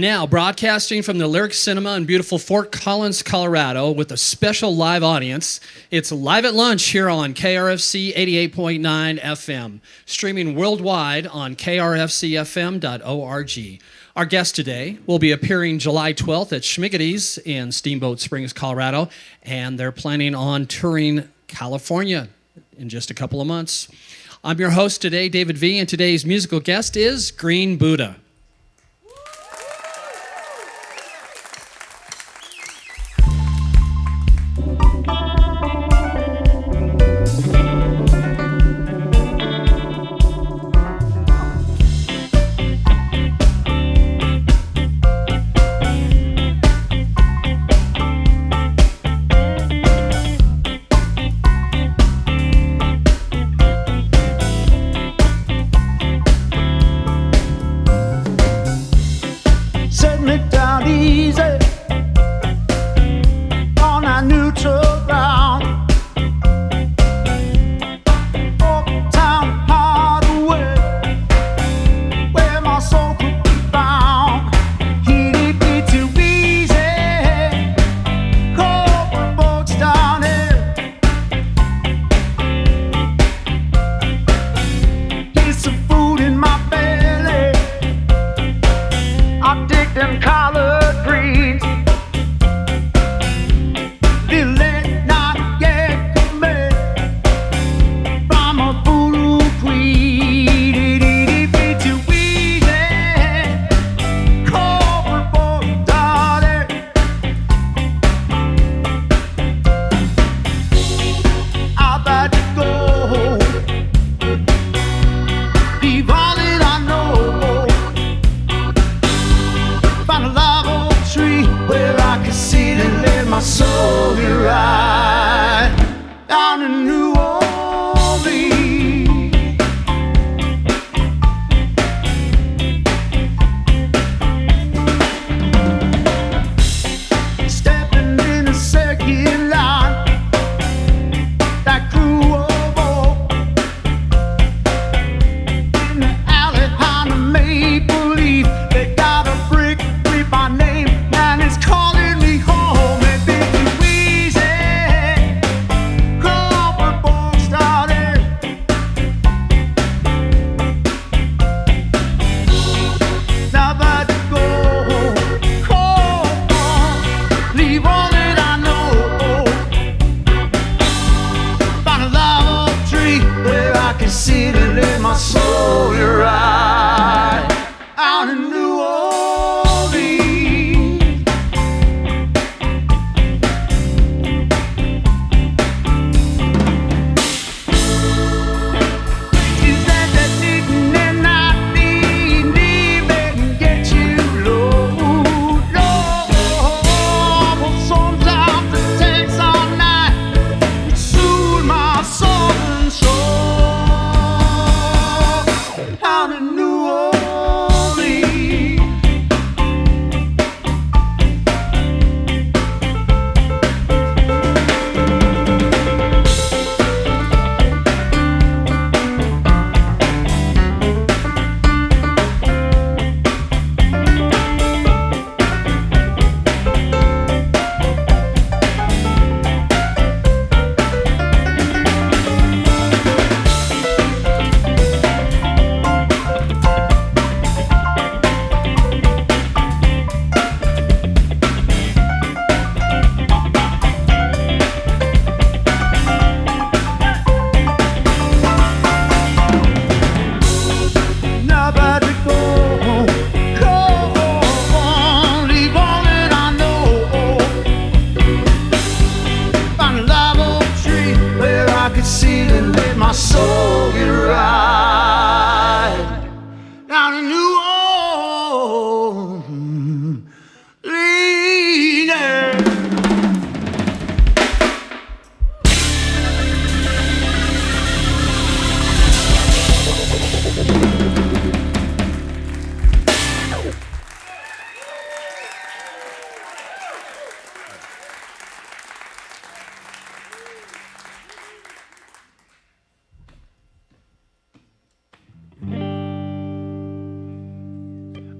And now, broadcasting from the Lyric Cinema in beautiful Fort Collins, Colorado, with a special live audience, it's Live at Lunch here on KRFC 88.9 FM, streaming worldwide on krfcfm.org. Our guest today will be appearing July 12th at Schmiggety's in Steamboat Springs, Colorado, and they're planning on touring California in just a couple of months. I'm your host today, David V., and today's musical guest is Green Buddha.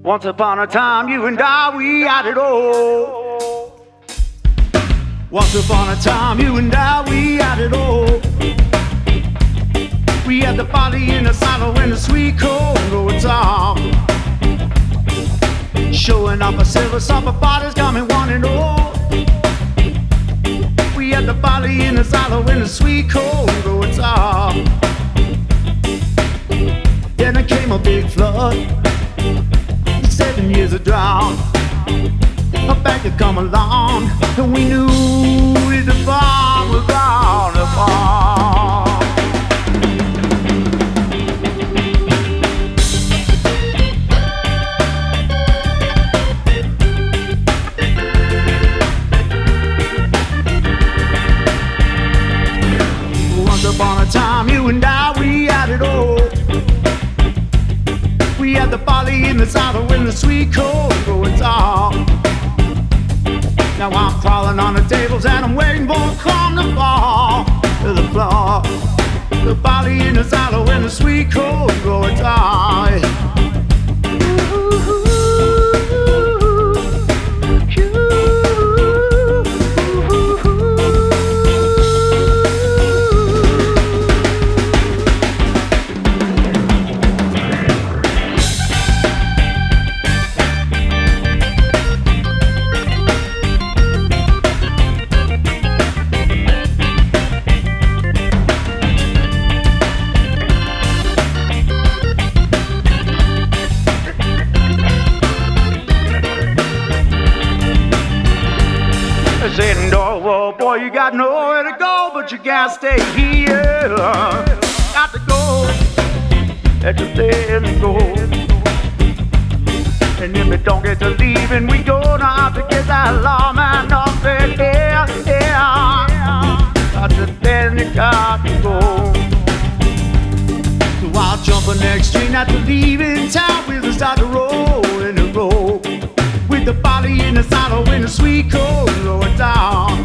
Once upon a time, you and I, we had it all. Once upon a time, you and I, we had it all. We had the body in the saddle and the sweet cold going down. Showing off our silver supper bodies coming one and all. We had the body in the saddle and the sweet cold going down. Then there came a big flood, 7 years of drought. A bank had come along, and we knew that the bomb was bound to fall. Once upon a time, you and I, we had it all. We had the body in the saddle when the sweet cold going down. Now I'm crawling on the tables and I'm waiting for a crumb to fall to the floor. The body in the saddle when the sweet cold going down. Saying, oh boy, you got nowhere to go, but you can't stay here. Got to go, let you stay and go. And if we don't get to leaving, we gonna have to get that lawman up in here. Got to then you got to go. So I'll jump the next train at the leaving town. We'll start to roll in the road. With the body in the saddle when the sweet cold going down.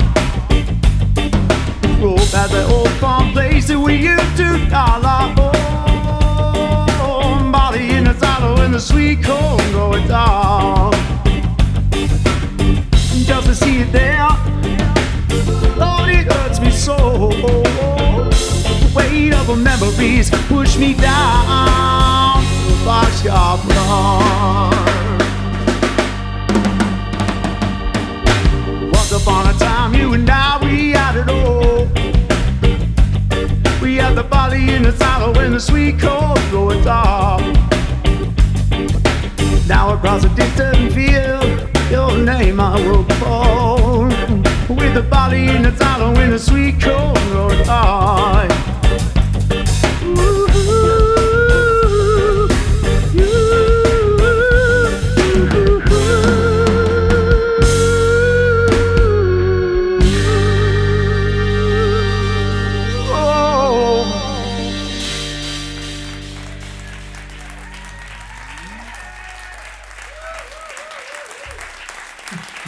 Roll past the old farm place that we used to call our home. Body in the saddle when the sweet cold going down. Just to see it there, Lord, it hurts me so. The weight of the memories push me down the boxcar floor. Once upon a time, you and I, we had it all. We had the body in the saddle when the sweet cold going down. Now across a distant field, your name I will call. With the body in the saddle when the sweet cold going down.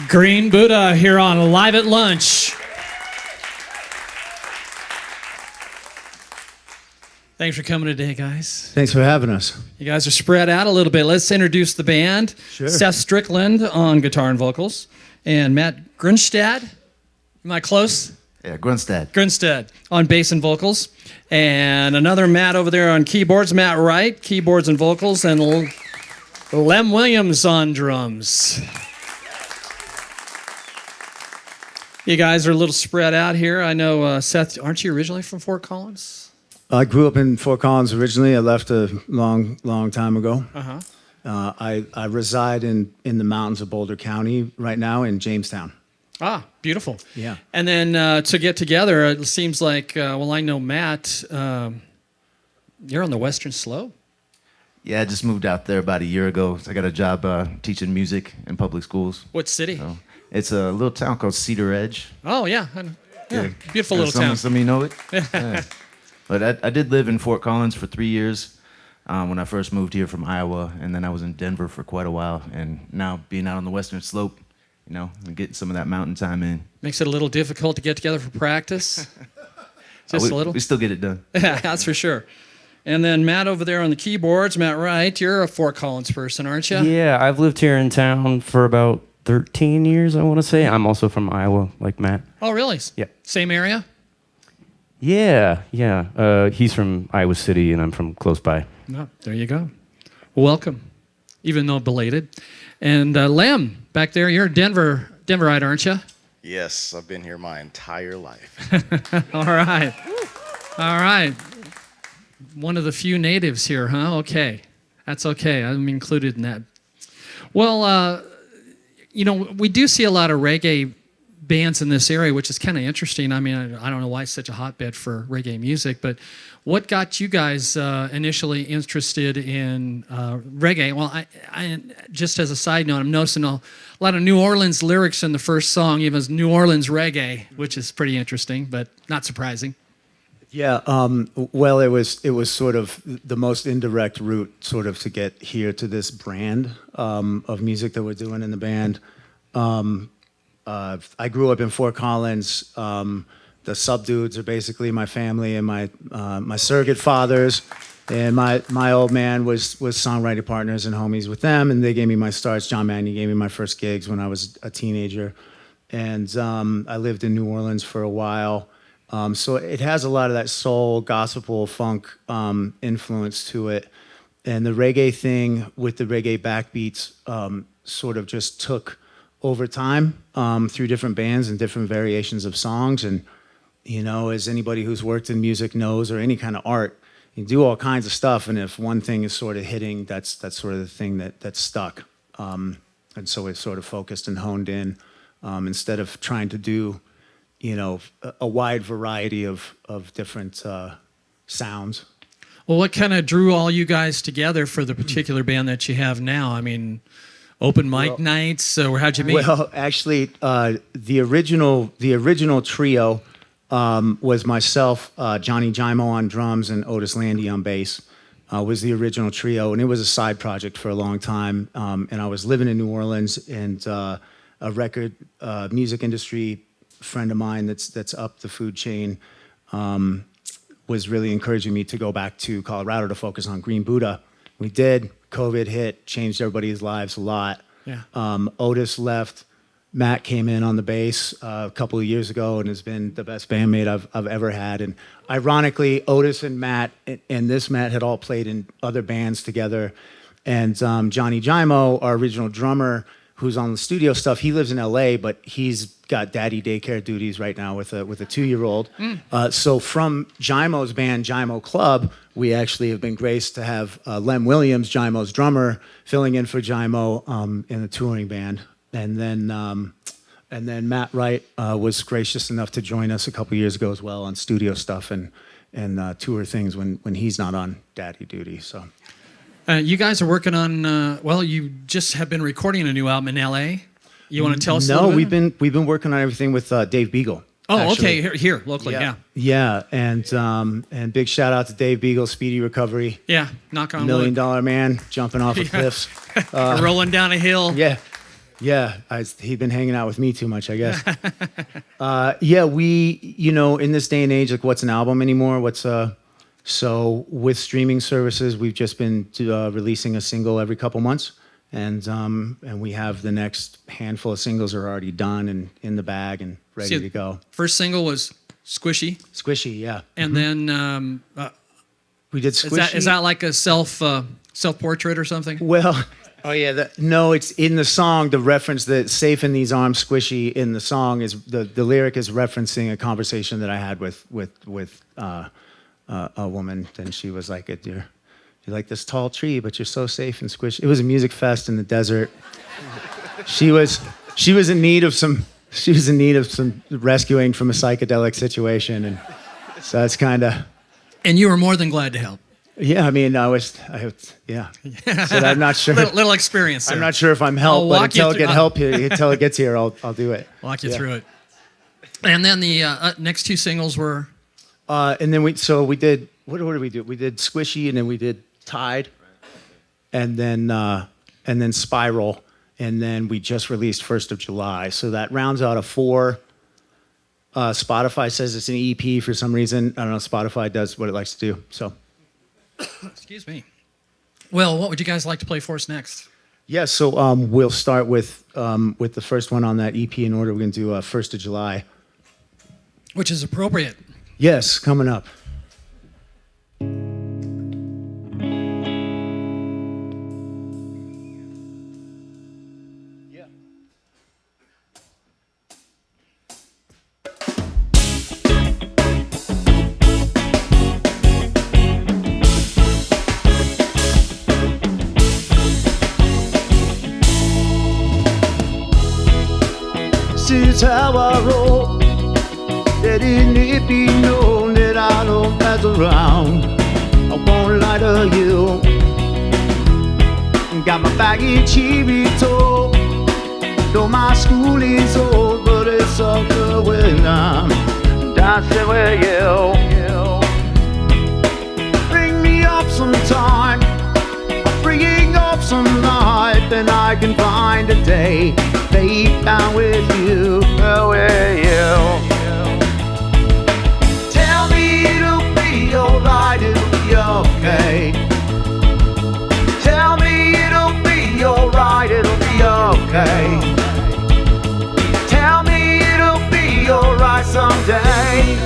Green Buddha here on Live at Lunch. Thanks for coming today, guys. Thanks for having us. You guys are spread out a little bit. Let's introduce the band. Sure. Seth Strickland on guitar and vocals, and Matt Grunstad. Am I close? Yeah, Grunstad. Grunstad on bass and vocals. And another Matt over there on keyboards, Matt Wright, keyboards and vocals, and Lem Williams on drums. You guys are a little spread out here. I know, Seth, aren't you originally from Fort Collins? I grew up in Fort Collins originally. I left a long time ago. Uh-huh. I reside in the mountains of Boulder County right now in Jamestown. Ah, beautiful. Yeah. And then to get together, it seems like, well, I know Matt, you're on the Western Slope. Yeah, I just moved out there about a year ago. So I got a job teaching music in public schools. What city? So it's a little town called Cedar Edge. Oh, yeah. I know. Yeah, beautiful little town. Some of you know it. Yeah. But I did live in Fort Collins for 3 years when I first moved here from Iowa, and then I was in Denver for quite a while. And now being out on the Western Slope, you know, and getting some of that mountain time in. Makes it a little difficult to get together for practice. Just a little. We still get it done. Yeah, that's for sure. And then Matt over there on the keyboards. Matt Wright, you're a Fort Collins person, aren't you? Yeah, I've lived here in town for about 13 years, I want to say. I'm also from Iowa, like Matt. Oh, really? Yeah. Same area? Yeah. He's from Iowa City, and I'm from close by. No, there you go. Welcome, even though belated. And Lem, back there, you're a Denverite, aren't you? Yes, I've been here my entire life. All right. All right. One of the few natives here, huh? Okay. That's okay. I'm included in that. Well, we do see a lot of reggae bands in this area, which is kind of interesting. I mean, I don't know why it's such a hotbed for reggae music, but what got you guys initially interested in reggae? Well, I just as a side note, I'm noticing a lot of New Orleans lyrics in the first song, even as New Orleans reggae, which is pretty interesting, but not surprising. Yeah, well, it was sort of the most indirect route, sort of, to get here to this brand of music that we're doing in the band. I grew up in Fort Collins. The Subdudes are basically my family, and my surrogate fathers, and my old man was songwriting partners and homies with them, and they gave me my starts. John Manny gave me my first gigs when I was a teenager, and I lived in New Orleans for a while. So it has a lot of that soul, gospel, funk influence to it. And the reggae thing with the reggae backbeats sort of just took over time through different bands and different variations of songs. And, as anybody who's worked in music knows, or any kind of art, you do all kinds of stuff. And if one thing is sort of hitting, that's sort of the thing that's stuck. And so it's sort of focused and honed in instead of trying to do a wide variety of different sounds. Well, what kind of drew all you guys together for the particular band that you have now? I mean, open mic nights, or how'd you meet? Well, actually, the original trio was myself, Johnny Jimo on drums, and Otis Landy on bass. Was the original trio, and it was a side project for a long time. And I was living in New Orleans, and a record music industry friend of mine that's up the food chain was really encouraging me to go back to Colorado to focus on Green Buddha. We did. COVID hit, changed everybody's lives a lot. Yeah. Otis left. Matt came in on the bass a couple of years ago and has been the best bandmate I've ever had. And ironically, Otis and Matt and this Matt had all played in other bands together. And Johnny Jimo, our original drummer, who's on the studio stuff, he lives in LA, but he's got daddy daycare duties right now with a 2-year-old. So from Jimo's band, Jimo Club, we actually have been graced to have Lem Williams, Jimo's drummer, filling in for Jimo in the touring band. And then Matt Wright was gracious enough to join us a couple years ago as well on studio stuff and tour things when he's not on daddy duty. So. You guys are working on, you just have been recording a new album in L.A. You want to tell us a little bit? No, we've been working on everything with Dave Beagle. Oh, actually. okay, here, locally, yeah. Yeah, and big shout out to Dave Beagle, speedy recovery. Yeah, knock on $1 wood. million man, jumping off of cliffs. Rolling down a hill. Yeah, he'd been hanging out with me too much, I guess. We, in this day and age, like, what's an album anymore? So with streaming services, we've just been releasing a single every couple months, and we have the next handful of singles are already done and in the bag and ready to go. First single was Squishy. Squishy, yeah. And then we did Squishy. Is that like a self-portrait or something? Well, oh yeah, no, it's in the song. The reference that "Safe in These Arms, Squishy" in the song is the lyric is referencing a conversation that I had with a woman. Then she was like, "You're like this tall tree, but you're so safe and squishy." It was a music fest in the desert. She was in need of some rescuing from a psychedelic situation, and so that's kind of. And you were more than glad to help. Yeah, I mean, yeah. So I'm not sure. little experience there. I'm not sure if I'm helped, but until it gets here, I'll do it. Walk you through it. And then the next two singles were. And then we did. What did we do? We did Squishy, and then we did Tide, and then Spiral, and then we just released 1st of July. So that rounds out a 4. Spotify says it's an EP for some reason. I don't know. Spotify does what it likes to do. So. Excuse me. Well, what would you guys like to play for us next? Yeah, so we'll start with the first one on that EP in order. We're going to do 1st of July. Which is appropriate. Yes, coming up. This is how I roll. Letting it be known that I don't mess around. I won't lie to you. Got my baggy Chivito. Though my school is old, but it's all good when I'm dancing with you. Bring me up sometime. I'm bringing up some life, and I can find a day. Lay down with you, with you. Tell me it'll be alright, it'll be okay. Tell me it'll be alright, it'll be okay. Tell me it'll be alright someday.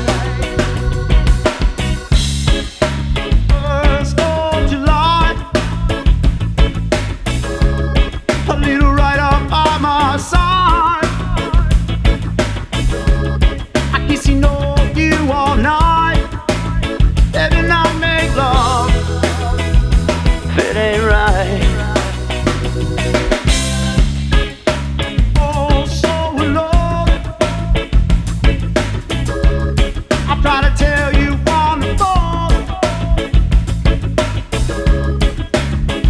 1st of July, a little right up by my side. I guess you know you all night. Every night make love. If it ain't right. Oh, so alone. I try to tell you on the phone.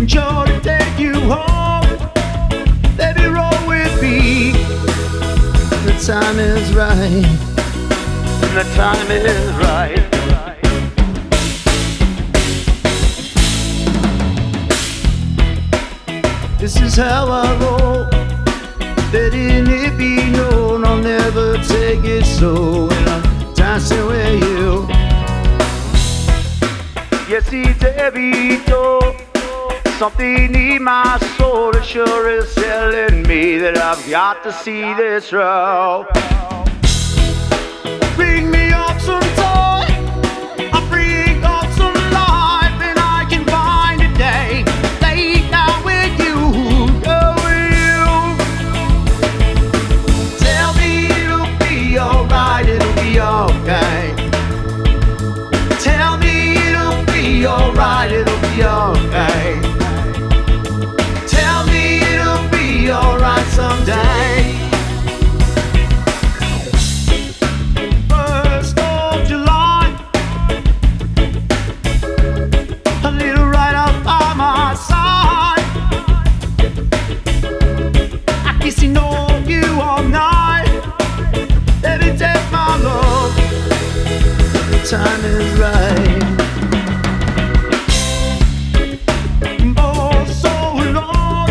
Sure to take you home. Baby, roll with me. The time is right. The time is right. This is how I roll. Letting it be known I'll never take it slow when I'm dancing with you. Yes, it's Evito. Something in my soul that sure is telling me that I've got to see this through. Bring me up some toy, I'll bring up some life, and I can find a day. Lay down with you, go with you. Tell me it'll be alright, it'll be okay. Tell me it'll be alright, it'll be okay. Tell me it'll be alright someday. 1st of July, a little right up by my side. I guess you know you all night. Baby, take my love. The time is right. Oh, so long.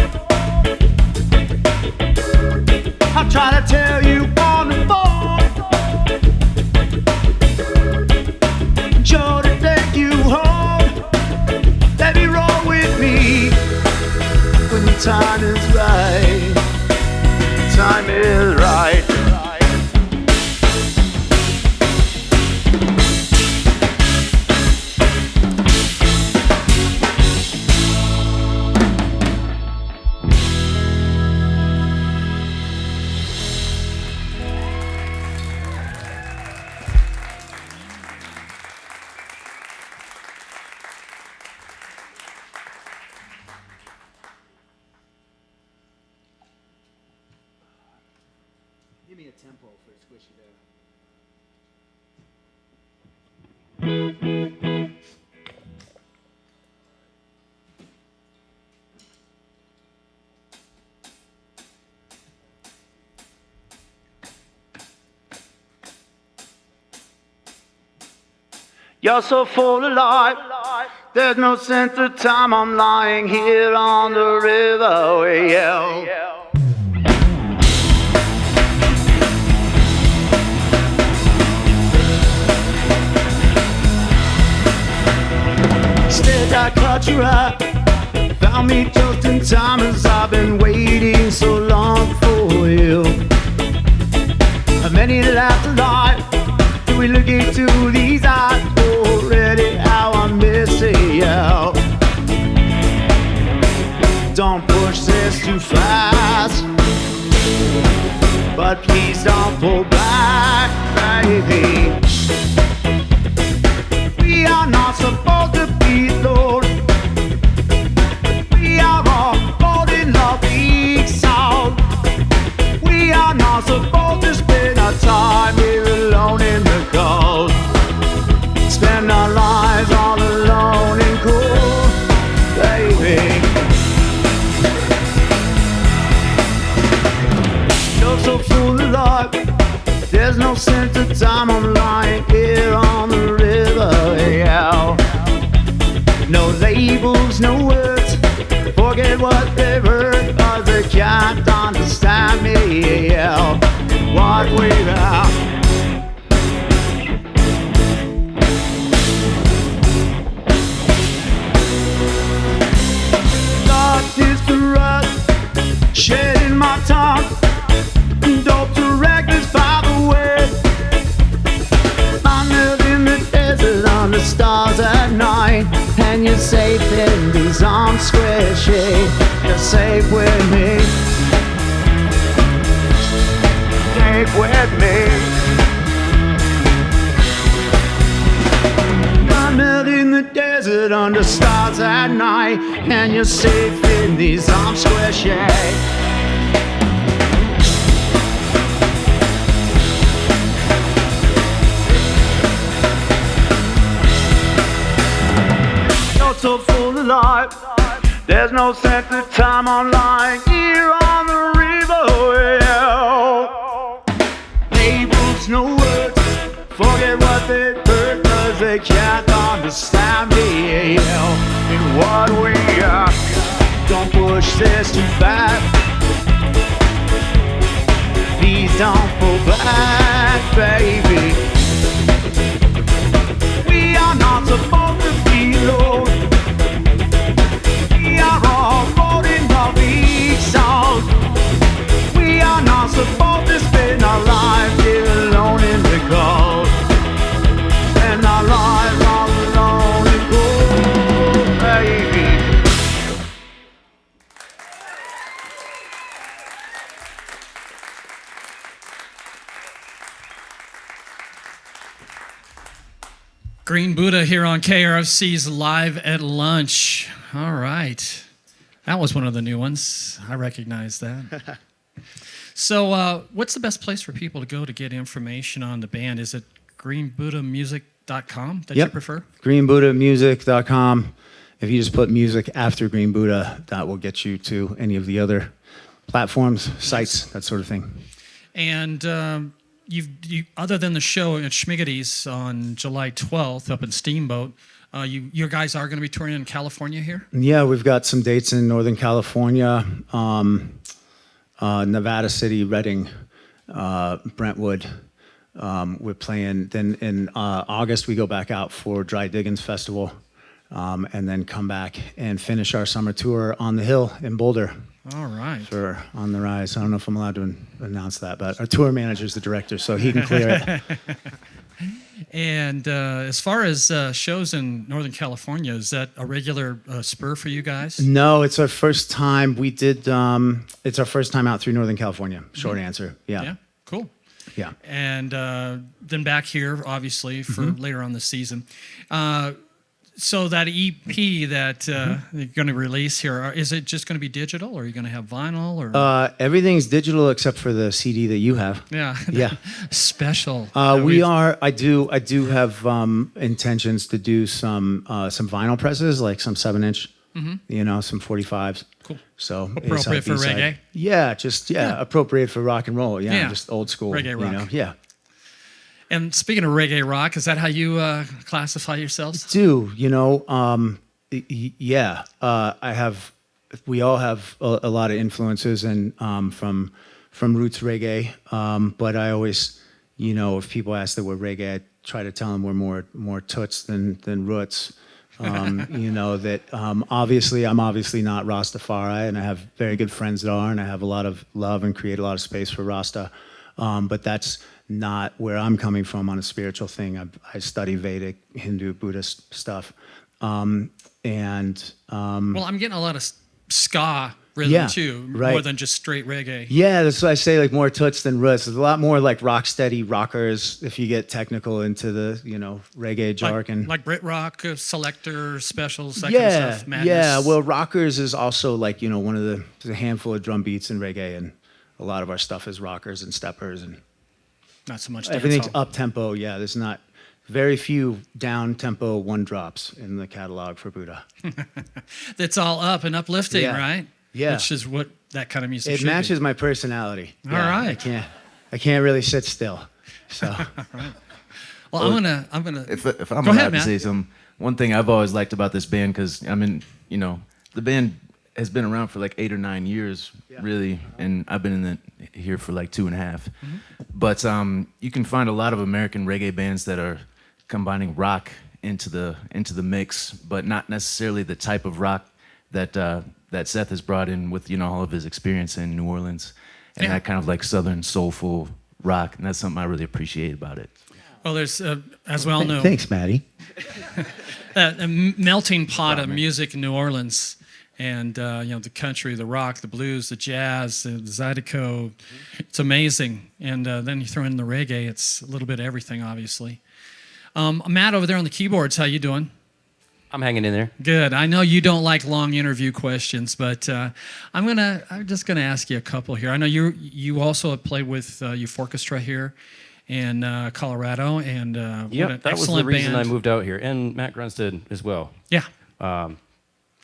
I try to tell you on the phone. Sure to take you home. Baby, roll with me. When the time is right. The time is right. Give me a tempo for squishy there. You're so full of life. There's no sense of time. I'm lying here on the river with you. Step but you're right. Found me just in time as I've been waiting so long for you. How many laughed alive do we look into these eyes? Already how I'm missing you. Don't push this too fast, but please don't pull back, baby. We are not supposed to be alone. We are all born in love, each out. We are not supposed to spend our time here alone in the cold. Spend our lives all alone and cool, baby. You're so full of life. There's no sense of time. I'm lying here on the river, yeah. No labels, no words. Forget what they've heard, 'cause they can't understand me, yeah. What we are. God is for us, shedding my tongue. Dope to records by the way. I'm out in the desert under stars at night, and you're safe in these arms squishy. You're safe with me. Safe with me. I'm out in the desert under stars at night, and you're safe in these arms squishy. So full of life, there's no sense of time. I'm lying here on the river, yeah. Labels, no words, forget what they've heard, 'cause they can't understand me, yeah. And what we are. Don't push this too fast. Please don't pull back, baby. We are not supposed to be alone. We are all born in love, each out. We are not supposed to spend our lives here alone in the cold. Spend our lives all alone in cold, baby. Green Buddha here on KRFC's Live at Lunch. All right. That was one of the new ones. I recognize that. So what's the best place for people to go to get information on the band? Is it greenbuddhamusic.com that you prefer? greenbuddhamusic.com. If you just put music after Green Buddha, that will get you to any of the other platforms, sites, that sort of thing. And you other than the show at Schmiggety's on July 12th up in Steamboat, your guys are going to be touring in California here? Yeah, we've got some dates in Northern California, Nevada City, Redding, Brentwood. We're playing. Then in August, we go back out for Dry Diggins Festival, and then come back and finish our summer tour on the Hill in Boulder. All right. For On the Rise. I don't know if I'm allowed to announce that, but our tour manager's the director, so he can clear it. And as far as shows in Northern California, is that a regular spur for you guys? No, it's our first time. We did. It's our first time out through Northern California. Short answer. Yeah. Yeah. Cool. Yeah. And then back here, obviously, for later on this season. So that EP that you're going to release here, is it just going to be digital, or are you going to have vinyl? Or Everything's digital except for the CD that you have. yeah, Yeah. special. We are. I do have intentions to do some vinyl presses, like some 7-inch. You know, some 45s. Cool. So Appropriate A-side, for B-side. reggae? Yeah, just appropriate for rock and roll. Yeah, Yeah. just old school Reggae rock. You know? Yeah. And speaking of reggae rock, is that how you classify yourselves? Yeah. We all have a lot of influences and from roots reggae. But I always, if people ask that we're reggae, I try to tell them we're more toots than roots. You know, that obviously I'm obviously not Rastafari, and I have very good friends that are, and I have a lot of love and create a lot of space for Rasta. But that's not where I'm coming from on a spiritual thing. I study Vedic, Hindu, Buddhist stuff. Well, I'm getting a lot of ska rhythm Yeah, too, right. more than just straight reggae. Yeah, that's why I say like more toots than roots. There's a lot more like rock steady rockers if you get technical into the, you know, reggae jargon. Like Brit rock, selector, specials, that kind of stuff. Madness. Yeah. Well, rockers is also like, you know, one of there's a handful of drum beats in reggae, and a lot of our stuff is rockers and steppers, and Not so much everything's dancehall. up tempo. Yeah, there's not very few down tempo one drops in the catalog for Buddha. That's all up and uplifting, Yeah. right? Yeah. Which is what that kind of music It should matches be. my personality. All right. I can't really sit still. So Well, I'm gonna. If I'm Go ahead, allowed to man. say something, one thing I've always liked about this band, because I mean, you know, the band has been around for like 8 or 9 years, really, and I've been in here for like 2.5. Mm-hmm. But you can find a lot of American reggae bands that are combining rock into the mix, but not necessarily the type of rock that that Seth has brought in with, you know, all of his experience in New Orleans, and Yeah. that kind of like southern soulful rock, and that's something I really appreciate about it. Well, there's as we all know thanks, Maddie. a melting pot of music in New Orleans, and you know, the country, the rock, the blues, the jazz, the zydeco. It's amazing. And then you throw in the reggae. It's a little bit of everything, obviously. Matt over there on the keyboards, how you doing? I'm hanging in there. Good. I know you don't like long interview questions, but I'm just gonna ask you a couple here. I know you also have played with Youth Orchestra here in Colorado, and what Yeah, an that was the excellent reason band. I moved out here, and Matt Grunstead as well. Yeah.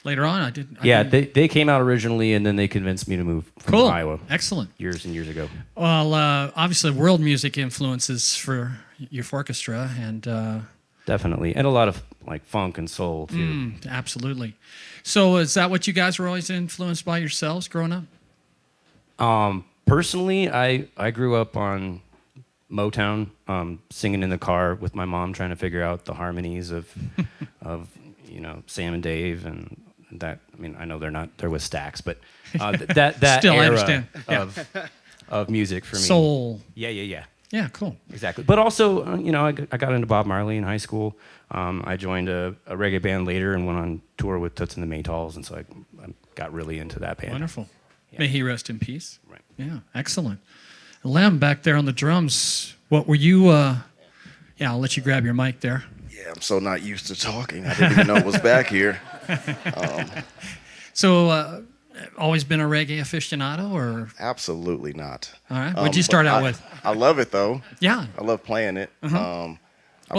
Later on, I did. They came out originally, and then they convinced me to move from Cool. Iowa Excellent. years and years ago. Well, obviously, world music influences for Youth Orchestra, and Definitely, and a lot of like funk and soul too. absolutely. So, is that what you guys were always influenced by yourselves growing up? Personally, I grew up on Motown, singing in the car with my mom, trying to figure out the harmonies of you know, Sam and Dave, and that. I mean, I know they're with Stax, but that Still, I era understand. Yeah. of music for me. Soul. Yeah. Yeah, cool. Exactly. But also, you know, I got into Bob Marley in high school. I joined a reggae band later and went on tour with Toots and the Maytals, and so I got really into that band. Wonderful. May he rest in peace. Right. Yeah, excellent. Lem back there on the drums. What were you? Yeah, I'll let you grab your mic there. Yeah, I'm so not used to talking. I didn't even know it was back here. So, always been a reggae aficionado, or Absolutely not. all right? What'd you start out with? I love it though. Yeah. I love playing it. Well,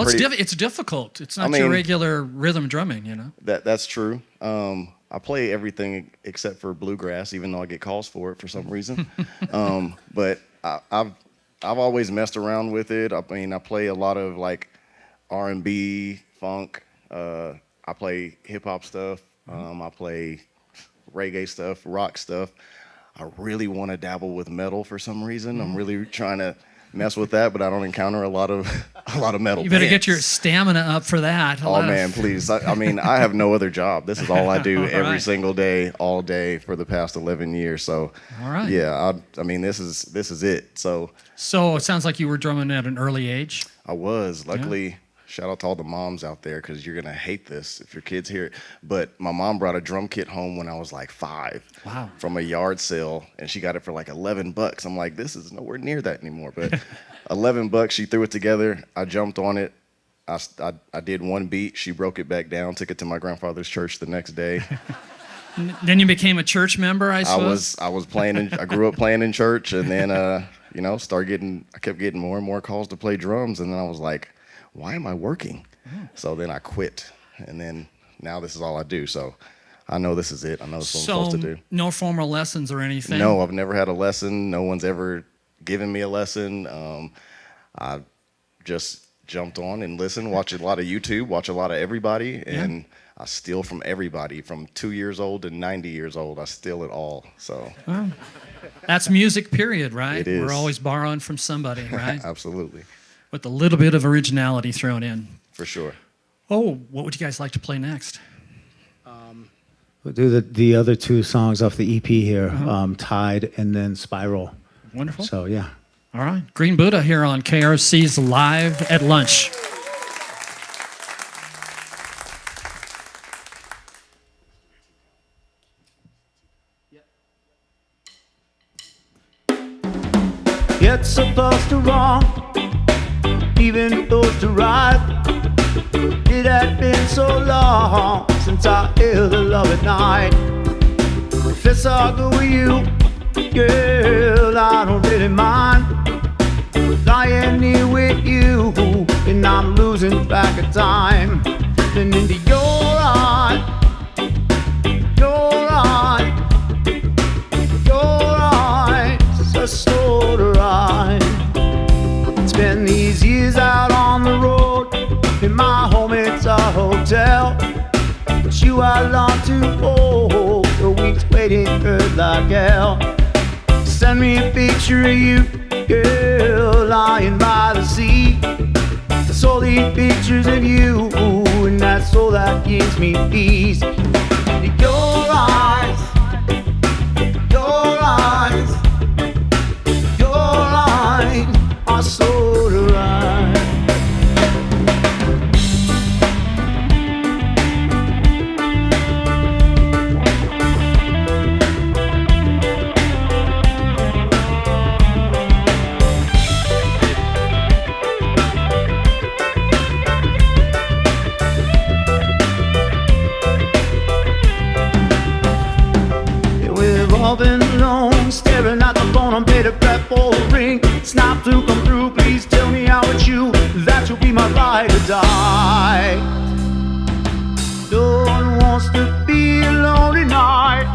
pretty- it's difficult. It's not I your mean- regular rhythm drumming, you know. That's true. I play everything except for bluegrass, even though I get calls for it for some reason. But I've always messed around with it. I mean, I play a lot of like R&B, funk. I play hip hop stuff. I play reggae stuff, rock stuff. I really want to dabble with metal for some reason. I'm really trying to mess with that, but I don't encounter a lot of metal. You better get bands. your stamina up for that. Oh man, please! I mean, I have no other job. This is all I do every right. single day, all day for the past 11 years. So, All right. yeah, I mean, this is it. So, So it sounds like you were drumming at an early age. I was luckily. Shout out to all the moms out there, because you're gonna hate this if your kids hear it. But my mom brought a drum kit home when I was like 5. Wow. From a yard sale, and she got it for like $11. I'm like, this is nowhere near that anymore. But $11, she threw it together. I jumped on it. I did one beat. She broke it back down. Took it to my grandfather's church the next day. Then you became a church member, I suppose. I was playing. I grew up playing in church, and then you know, I kept getting more and more calls to play drums, and then I was like, why am I working? So then I quit, and then now this is all I do. So I know this is it. I know this is what I'm supposed to do. No formal lessons or anything. No, I've never had a lesson. No one's ever given me a lesson. I just jumped on and listened, watch a lot of YouTube, watch a lot of everybody, and I steal from everybody. From 2 years old to 90 years old, I steal it all. So That's music, period, right? It is. We're always borrowing from somebody, right? absolutely, With a little bit of originality thrown in. for sure. Oh, what would you guys like to play next? We'll do the other two songs off the EP here, Tide and then Spiral. Wonderful. So, yeah. All right. Green Buddha here on KRFC's Live at Lunch. It's supposed to wrong, even supposed to right. It had been so long since I held a love at night. If it's all good with you, girl, I don't really mind. Lying here with you, and I'm losing track of time. And into your eyes, a soda ride. It's been these years out on the road. In my home it's a hotel, but you I long to hold. The weeks waiting hurt like hell. Send me a picture of you, girl, lying by the sea. It's all these pictures of you, and that's all that gives me peace. Your eyes, are so right. We've all been alone, staring at the phone on paid a prep for the ring. It's not to come through, please tell me how it's you. That you'll be my ride or die. No one wants to be alone tonight.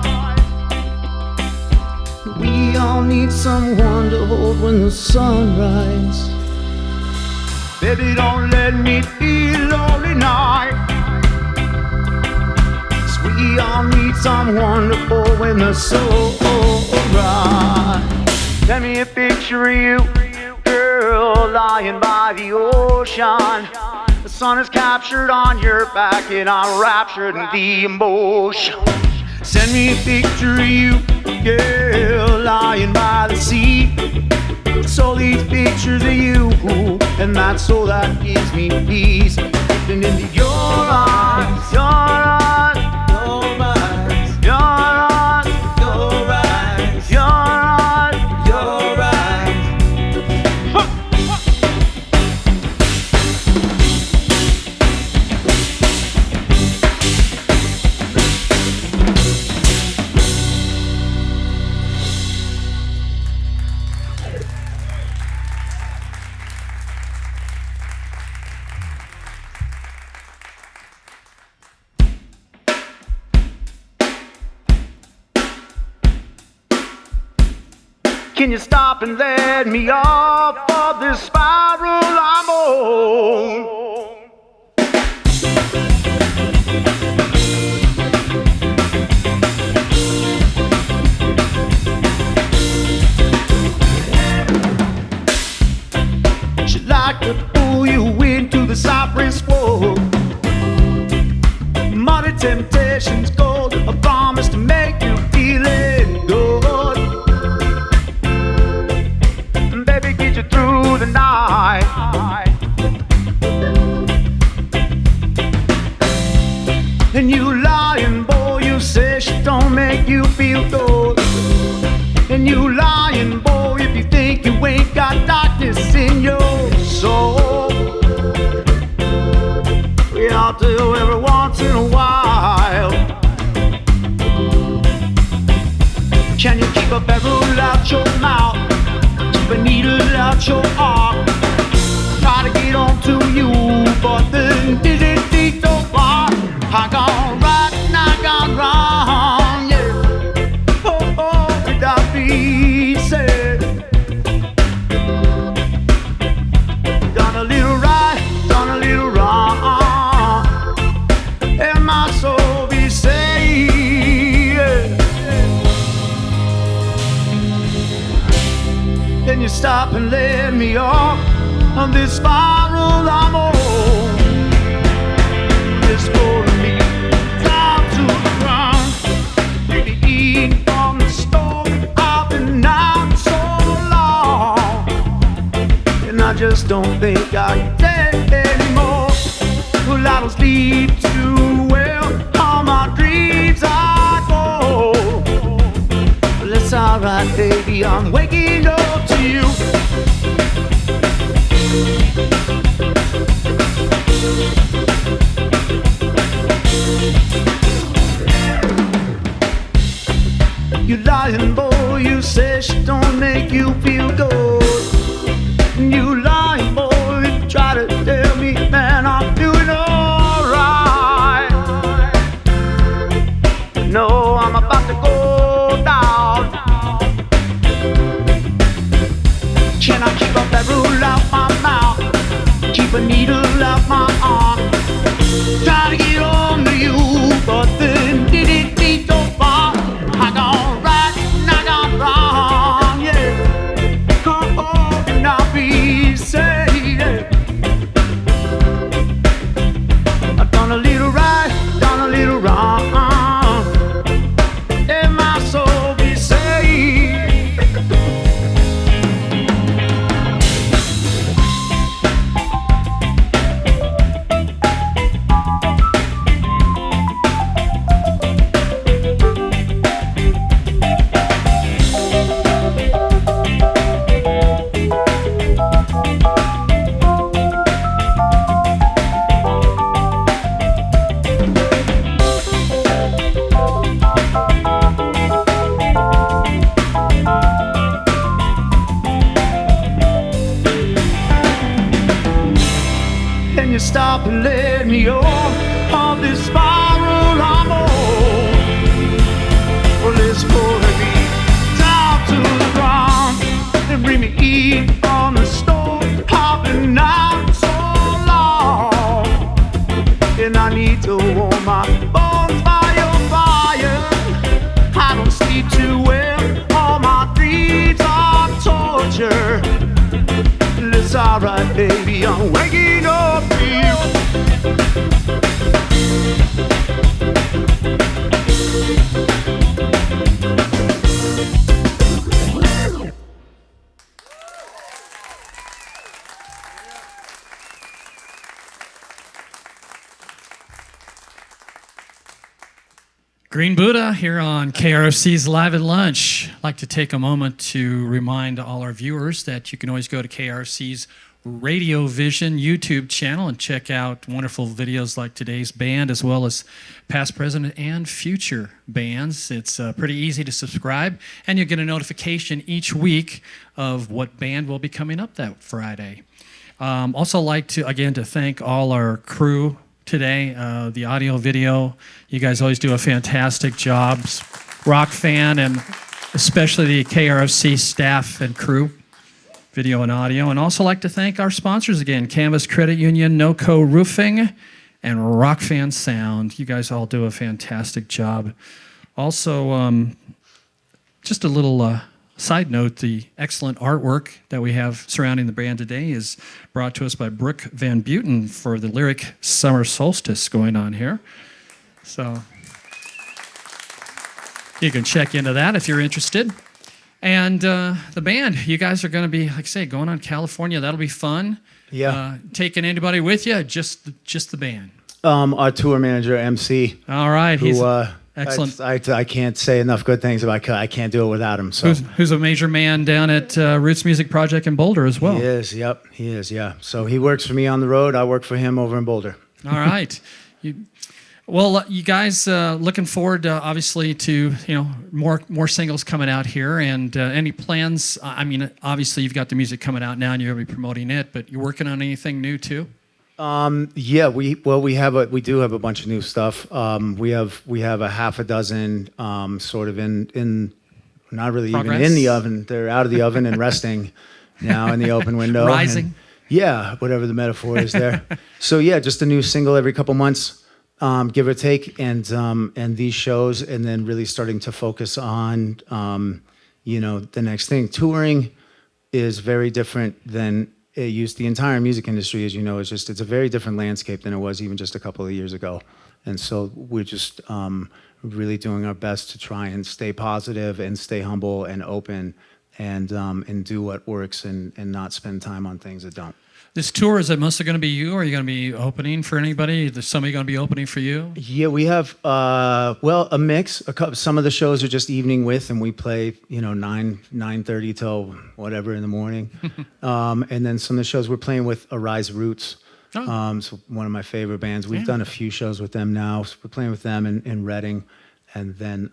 We all need someone to hold when the sun rises. Baby, don't let me be alone tonight. We all need someone to hold when the soul rise. Send me a picture of you, girl, lying by the ocean. The sun is captured on your back and I'm raptured in the emotion. Send me a picture of you, girl, lying by the sea. It's all these pictures of you, and that's all that gives me peace. And into your eyes, your eyes, your eyes, your eyes, your eyes, your eyes, your eyes. Can you stop and let me off of this spiral I'm on? She'd like to pull you into the cypress swamp. Muddy temptations gold, a promise to make you feel it good. Get you through the night. And you lying boy, you say she don't make you feel good. And you lying boy, if you think you ain't got darkness in your soul. We ought to every once in a while. Can you keep a barrel out your mouth? Keep a needle out your arm. Try to get on to you, but then did it so far? I gone right and I gone wrong, yeah. Oh, oh, without be said. Done a little right, done a little wrong. And my soul be saved, yeah. Then you stop and let me off on this spiral I'm on. I just don't think I can take anymore. Well, I don't sleep too well, all my dreams are gone. Well, it's alright, baby, I'm waking up to you. You lying boy, you say she don't make you feel good. You lying boy, you try to tell me, man, I'm doing alright. No, I'm about to go down. Can I keep up that rule out my mouth? Keep a needle out my arm. Try to get on to you, but then did it need so far? I gone right and I gone wrong, yeah. Come on and I'll be safe, yeah. I've done a little right, done a little wrong. Let my soul be saved. Can you stop and let me on this spiral I'm on? Well, it's pulling me down to the ground and bring me in on the stove. I've been out so long, and I need to warm my bones by your fire. I don't sleep too well, all my dreams are torture. It's alright, baby, I'm waking up to you. Green Buddha here on KRFC's Live at Lunch. I'd like to take a moment to remind all our viewers that you can always go to KRFC's RadioVision YouTube channel and check out wonderful videos like today's band, as well as past, present, and future bands. It's pretty easy to subscribe, and you'll get a notification each week of what band will be coming up that Friday. Also like to, again, to thank all our crew today, the audio, video. You guys always do a fantastic job. Rock fan, and especially the KRFC staff and crew, video and audio. And also like to thank our sponsors again, Canvas Credit Union, NoCo Roofing, and Rock Fan Sound. You guys all do a fantastic job. Also, just a little side note, the excellent artwork that we have surrounding the band today is brought to us by Brooke Van Buiten for the lyric Summer Solstice going on here. So you can check into that if you're interested. And the band, you guys are going to be, like I say, going on California. That'll be fun. Yeah. Taking anybody with you? Just the band? Our tour manager, MC. All right. Who, He's excellent. I can't say enough good things about. I can't do it without him. So who's a major man down at Roots Music Project in Boulder as well. He is. Yep. He is. Yeah. So he works for me on the road. I work for him over in Boulder. All right. Well, you guys looking forward, obviously, to more singles coming out here, and any plans? I mean, obviously, you've got the music coming out now, and you're going to be promoting it. But you're working on anything new too? Yeah. We do have a bunch of new stuff. We have a half a dozen, sort of in not really Progress? even in the oven. They're out of the oven and resting now in the open window. Rising. And, yeah, whatever the metaphor is there. So yeah, just a new single every couple months. Give or take, and these shows, and then really starting to focus on, the next thing. Touring is very different than it used. The entire music industry, as you know, it's a very different landscape than it was even just a couple of years ago. And so we're just really doing our best to try and stay positive and stay humble and open and do what works and not spend time on things that don't. This tour, is it mostly going to be you, or are you going to be opening for anybody? Is somebody going to be opening for you? Yeah, we have a mix. Some of the shows are just evening with, and we play 9:30 till whatever in the morning, and then some of the shows we're playing with Arise Roots. Oh. So one of my favorite bands. We've done a few shows with them now. So we're playing with them in Reading, and then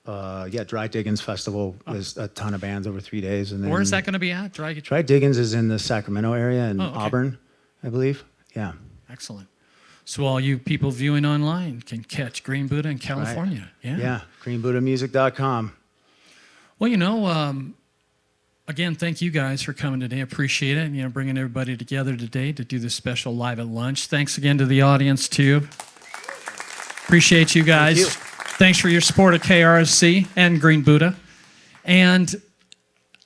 Dry Diggins Festival is a ton of bands over 3 days. And then Where is that going to be at? Dry Diggins is in the Sacramento area in okay. Auburn, I believe. Yeah. Excellent. So all you people viewing online can catch Green Buddha in California. Right. Yeah. greenbuddhamusic.com. Well, again, thank you guys for coming today. Appreciate it. Bringing everybody together today to do this special Live at Lunch. Thanks again to the audience, too. Appreciate you guys. Thank you. Thanks for your support of KRFC and Green Buddha. And,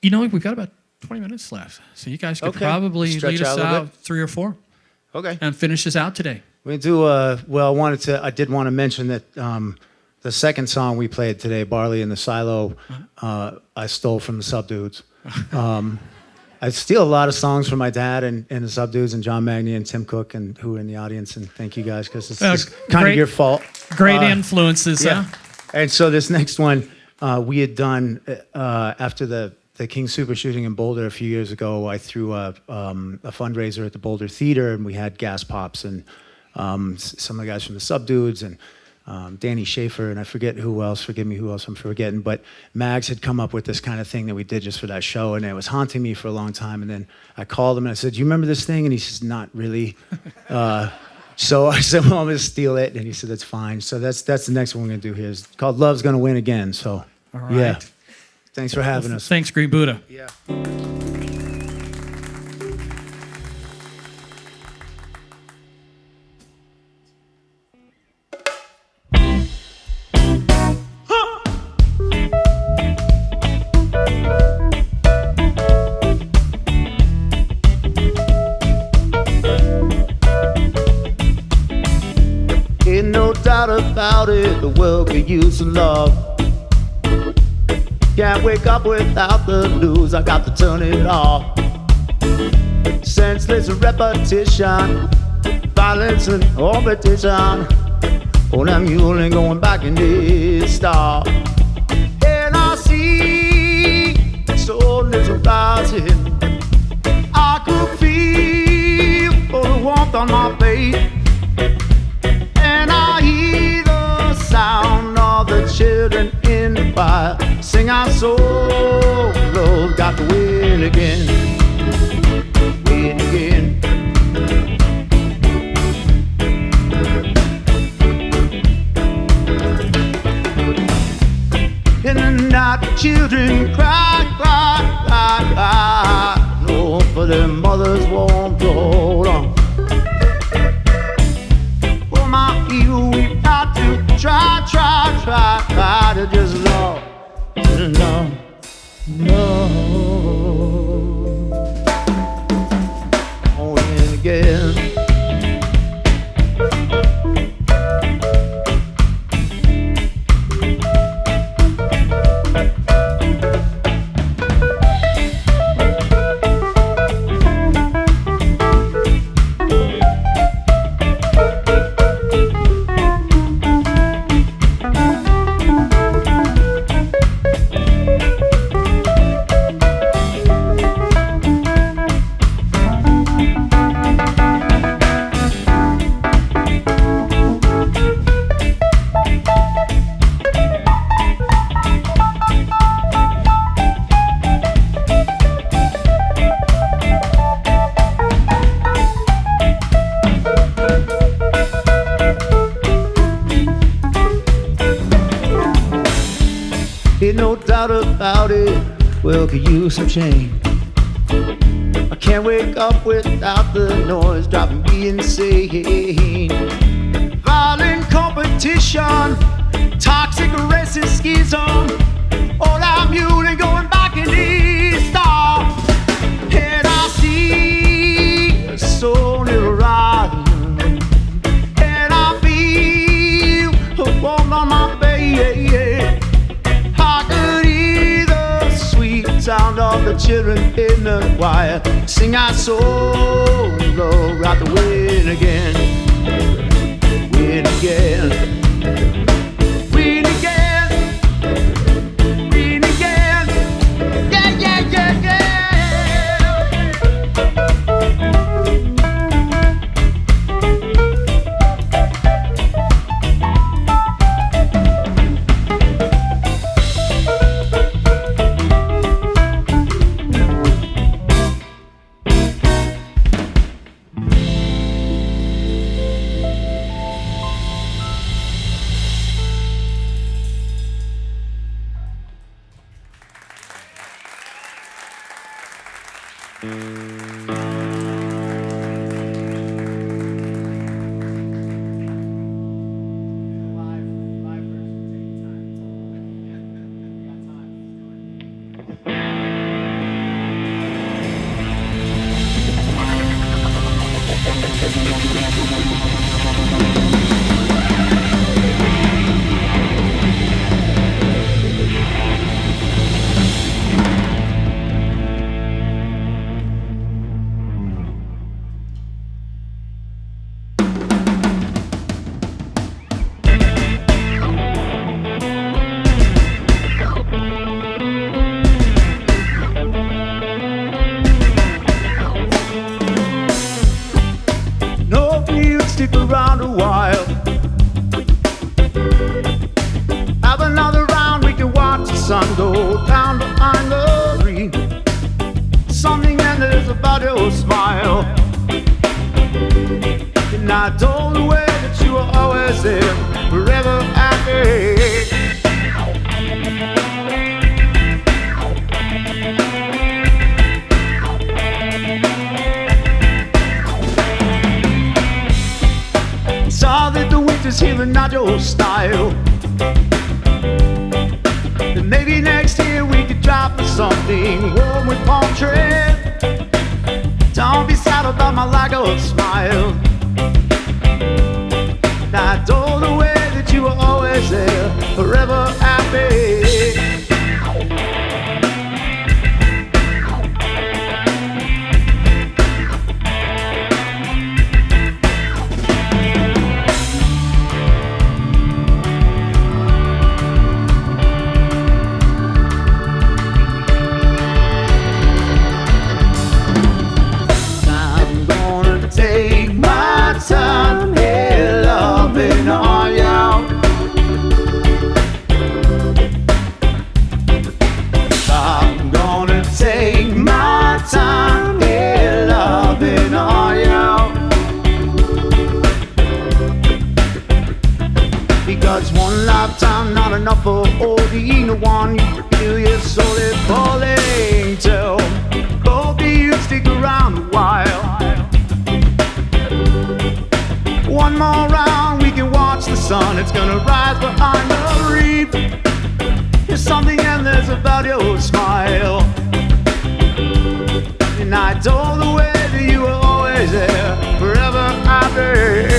we've got about 20 minutes left. So you guys could probably Stretch lead us out a little out 3 or 4 Okay. and finish us out today. We do, I did want to mention that the second song we played today, Barley in the Silo, I stole from the Subdudes. I steal a lot of songs from my dad and the Subdudes and John Magny and Tim Cook and who are in the audience, and thank you guys because it's kind of your fault. Great influences, Yeah. huh? And so this next one we had done after the King Super shooting in Boulder a few years ago. I threw a fundraiser at the Boulder Theater, and we had Gas Pops and some of the guys from the Subdudes and Danny Schaefer, and I forget who else. Forgive me who else I'm forgetting. But Mags had come up with this kind of thing that we did just for that show, and it was haunting me for a long time. And then I called him and I said, "Do you remember this thing?" And he says, "Not really." So I said, "Well, I'm going to steal it." And he said, "That's fine." So that's the next one we're going to do here. It's called Love's Gonna Win Again. So, All right. yeah. Thanks for having us. Thanks, Green Buddha. Yeah. Ain't no doubt about it, the world could use some love. Can't wake up without the news, I got to turn it off. Senseless repetition, violence and competition. Oh, that mule ain't going back in this star. And I see the sun is rising. I could feel the warmth on my face. And I hear the sound of the children in the choir sing our solos, got to win again, win again. In the night the children cry, cry, cry, cry, no, for their mothers won't hold on. We've got to try to just love, on and again. Ain't no doubt about it, well, could use some change. I can't wake up without the noise driving me insane. Violent competition, toxic racist schism. All I'm muting going back in the star. And I see the sun is rising. And I feel the warmth on my face. I could sound of the children in the choir sing our solo right the win again, win again, win again, win again, yeah, yeah, yeah, yeah. Stick around a while. Have another round, we can watch the sun go down behind the tree. Something endless about your smile. And I told the way that you were always there, forever happy. Saw that the winter's here and not your style. And maybe next year we could drop something warm with palm tree. Don't be sad about my lack of smile. And I told the way that you were always there, forever happy. Time, hey, loving on you. I'm gonna take my time, hey, loving on you. Because one lifetime not enough for all the no one you feel your soul is falling to. Hope you stick around a while. One more round, we can watch the sun. It's gonna rise behind the reef. There's something endless about your smile. And I told the way that you were always there, forever happy.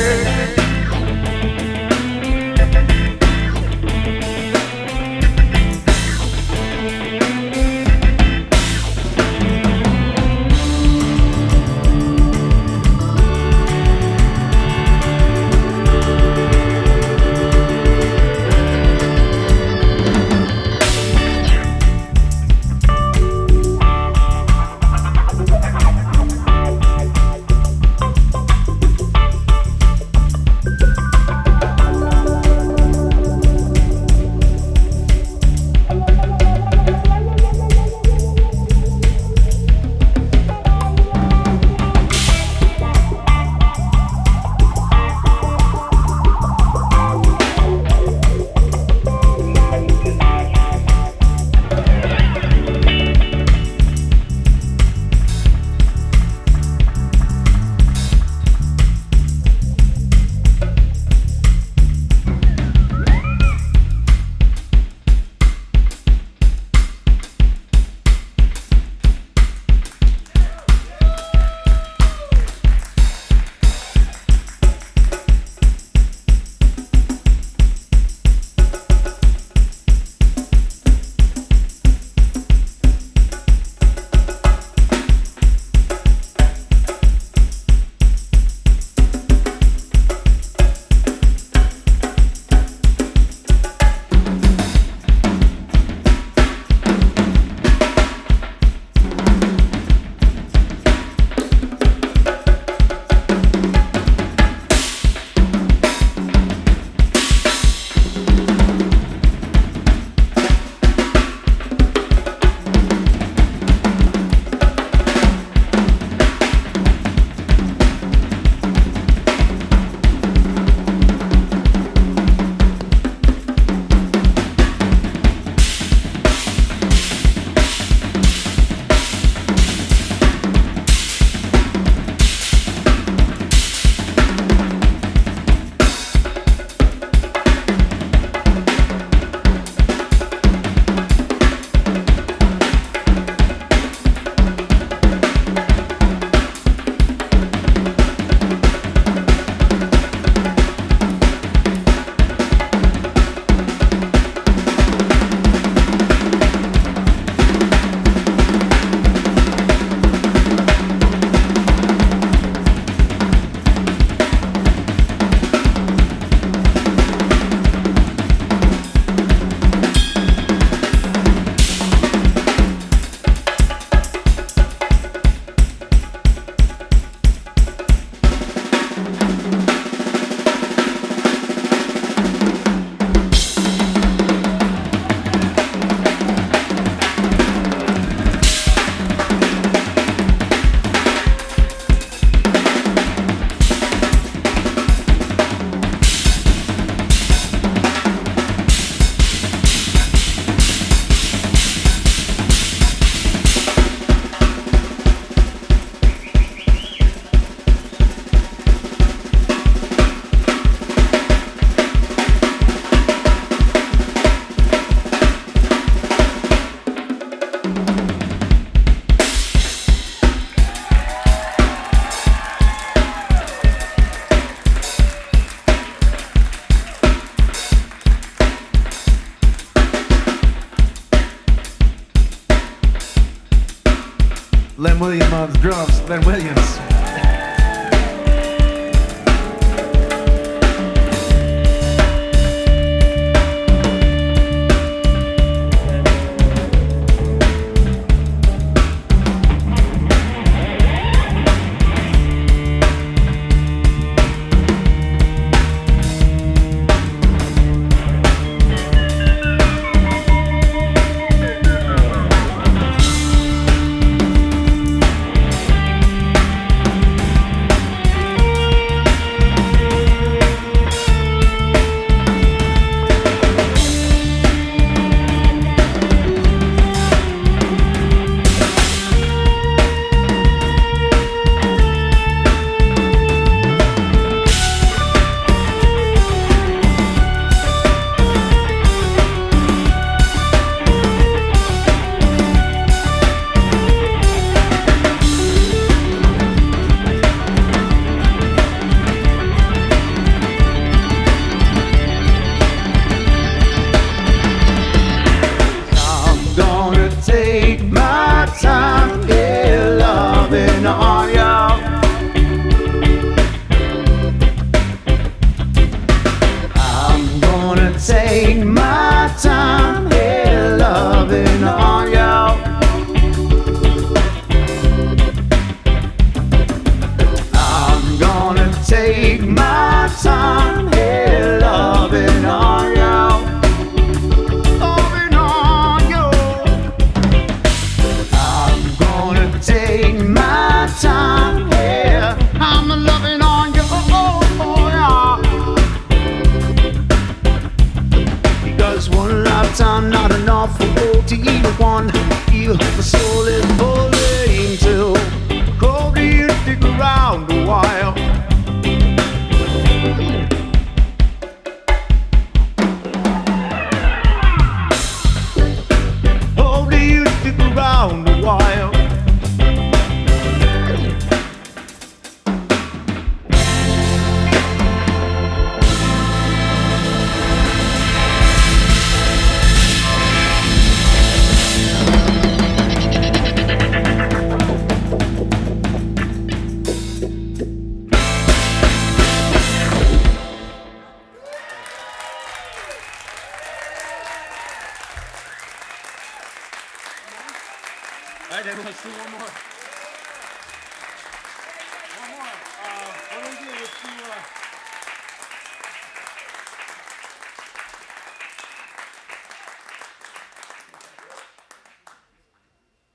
Len Williams on drums. Len Williams.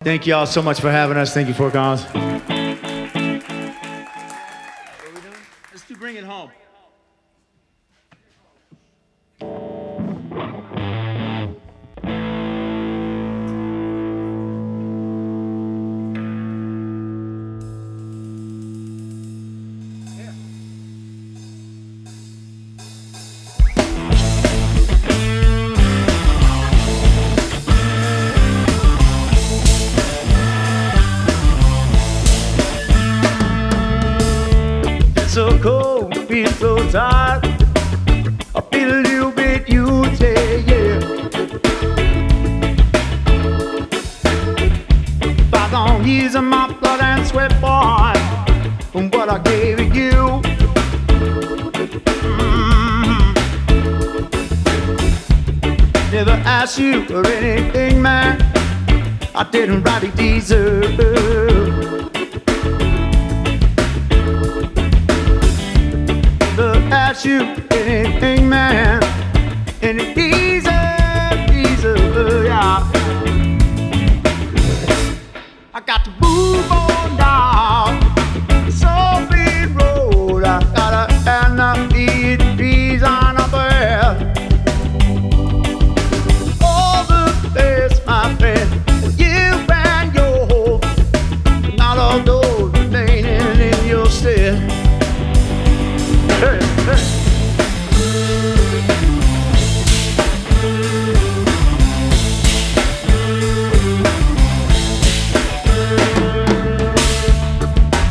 Thank you all so much for having us. Thank you, Fort Collins. Let's do Bring It Home. So cold, feel so tired. I feel a little bit you say, yeah. If I don't use my blood and sweat, boy, from what I gave you. Never asked you for anything, man, I didn't really deserve. Ask you anything, man, and it easy, yeah. I got to move on down the Sophie Road. I gotta and I need trees on up there. All the best, my friend, you and your hope, not all those remaining in your stead. Hey, hey.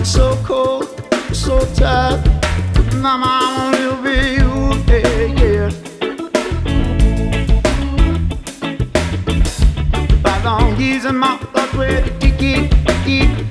So cold, so tired, my mama will be you, yeah. If I don't use my blood with the kiki,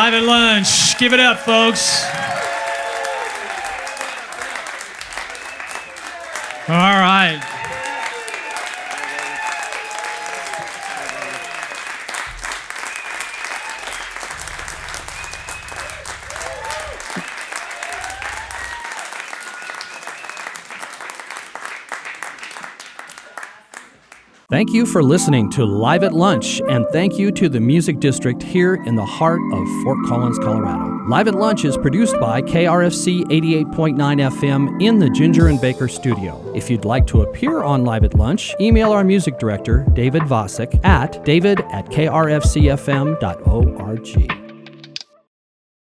Live at Lunch. Give it up, folks. All right. Thank you for listening to Live at Lunch, and thank you to the Music District here in the heart of Fort Collins, Colorado. Live at Lunch is produced by KRFC 88.9 FM in the Ginger and Baker studio. If you'd like to appear on Live at Lunch, email our music director, David Vacek, at david@krfcfm.org.